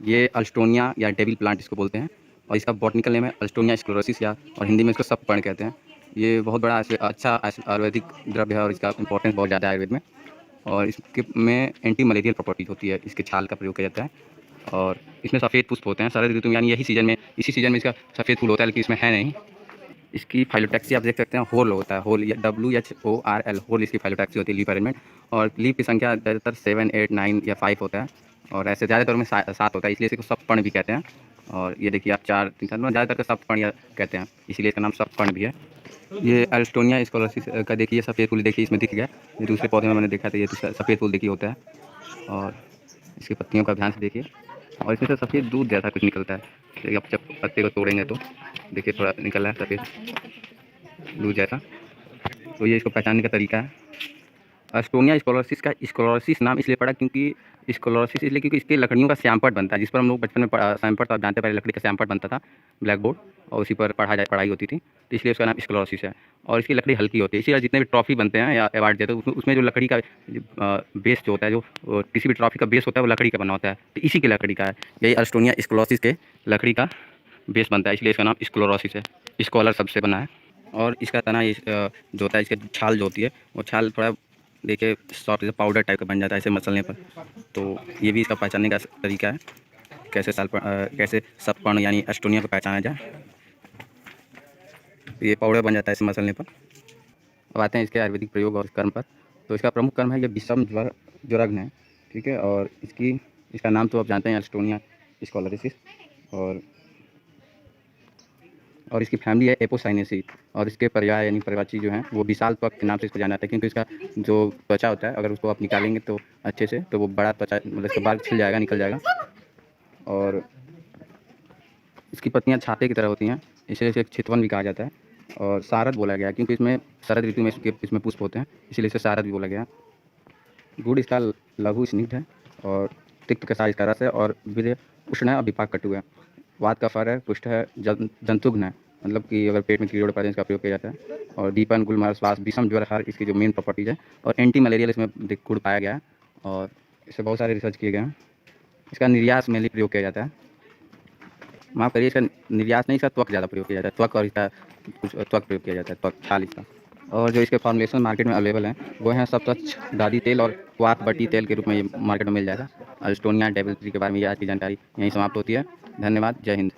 ये अल्स्टोनिया या devil plant इसको बोलते हैं और इसका बॉटनिकल नेम है अल्स्टोनिया स्क्लेरोसिस या और हिंदी में इसको सप्पर्ण कहते हैं। ये बहुत बड़ा अच्छा आयुर्वेदिक द्रव्य है और इसका इंपॉर्टेंस बहुत ज़्यादा है आयुर्वेद में। और इसके में एंटी मलेरियल प्रॉपर्टीज होती है, इसके छाल का प्रयोग किया जाता है। और इसमें सफ़ेद पुष्प होते हैं शरद ऋतु में, यानी यही सीजन में, इसी सीजन में इसका सफ़ेद फूल होता है, लेकिन इसमें है नहीं। इसकी फाइलोटैक्सी आप देख सकते हैं, होल होता है, होल या WHORL, होल इसकी फाइलोटैक्सी होती है, लीफ अरेंजमेंट। और लीफ की संख्या ज़्यादातर 7, 8, 9 या 5 होता है और ऐसे ज़्यादातर में 7 होता है, इसलिए इसको सप्पर्ण भी कहते हैं। और ये देखिए आप 4 3 7 ज़्यादातर का सप्पर्ण या कहते हैं, इसीलिए इसका नाम सप्पर्ण भी है। ये अल्स्टोनिया स्कोलोसिस का देखिए सफ़ेद फूल देखिए इसमें दिख गया। ये दूसरे पौधे में मैंने देखा था, ये सफ़ेद फूल देखिए होता है। और इसकी पत्तियों का ध्यान से देखिए और इसमें से सफ़ेद दूध जैसा कुछ निकलता है। देखिए आप जब पत्ते को तोड़ेंगे तो देखिए थोड़ा निकल रहा है सफ़ेद दूध जैसा। तो ये इसको पहचानने का तरीका है। अल्स्टोनिया स्कोलोसिस का स्कोलोसिस नाम इसलिए पड़ा स्कोलोसिस इसलिए क्योंकि इसके लकड़ियों का श्यामपट्ट बनता है, जिस पर हम लोग बचपन में श्यामपट्ट आप जानते हैं, पहले लकड़ी का श्यामपट्ट बनता था ब्लैक बोर्ड और उसी पर पढ़ाई होती थी, तो इसलिए उसका नाम स्कोलोसिस है। और इसकी लकड़ी हल्की होती है, इसीलिए जितने भी ट्रॉफी बनते हैं या अवार्ड देते हैं उसमें जो लकड़ी का बेस जो होता है, जो किसी भी ट्रॉफी का बेस होता है वो लकड़ी का बना होता है, तो इसी की लकड़ी का है। यही अल्स्टोनिया स्कोलोसिस के लकड़ी का बेस बनता है, इसलिए इसका नाम स्कोलोसिस है, स्कॉलर सबसे बना है। और इसका तना जो होता है, इसकी छाल जो होती है वो छाल थोड़ा देखिए सॉफ्ट पाउडर टाइप का बन जाता है इसे मसलने पर। तो ये भी इसका पहचानने का तरीका है, कैसे सप्पर्ण यानी अल्स्टोनिया को पहचाना जाए। ये पाउडर बन जाता है इसे मसलने पर। अब आते हैं इसके आयुर्वेदिक प्रयोग और कर्म पर। तो इसका प्रमुख कर्म है ये विषम ज्वरग्न है, ठीक है। और इसका नाम तो आप जानते हैं अल्स्टोनिया स्कोलोसिस। और इसकी फैमिली है एपोसाइनेसी। और इसके पर्याय यानी पर्यायवाची जो हैं वो विशाल त्वक के नाम से इसको जाना जाता है, क्योंकि इसका जो त्वचा होता है अगर उसको आप निकालेंगे तो अच्छे से, तो वो बड़ा त्वचा मतलब इसका बाल छिल जाएगा, निकल जाएगा। और इसकी पत्तियां छाते की तरह होती हैं, इसलिए इसे चितवन भी कहा जाता है। और सारद बोला गया क्योंकि इसमें शरद ऋतु में इसमें पुष्प होते हैं, इसीलिए इसे सारद भी बोला गया। गुड़ इसका लघु स्निग्ध है और तिक्त के साथ इसका रस है। और वीर्य उष्ण है और विपाक कटु है। वात का फर है, पुष्ट है, जंतुघ्न है, मतलब कि अगर पेट में कीड़े पड़ते हैं इसका प्रयोग किया जाता है। और दीपन गुलमर श्वास विषम ज्वर हर इसकी जो मेन प्रॉपर्टीज है। और एंटी मलेरियल इसमें गुड़ पाया गया है और इससे बहुत सारे रिसर्च किए गए हैं। इसका निर्यास में प्रयोग किया जाता है, माफ़ करिए, इसका निर्यास नहीं, इसका त्वक ज़्यादा प्रयोग किया जाता है, त्वक और इसका कुछ त्वक प्रयोग किया जाता है, त्वक छाल इसका। और जो इसके फॉर्मुलेशन मार्केट में अवेलेबल हैं वो हैं सप्तच्छ दादी तेल और क्वाथ बटी तेल के रूप में ये मार्केट में मिल जाएगा। अल्स्टोनिया डेविल ट्री के बारे में ये आज की जानकारी यहीं समाप्त होती है। धन्यवाद, जय हिंद।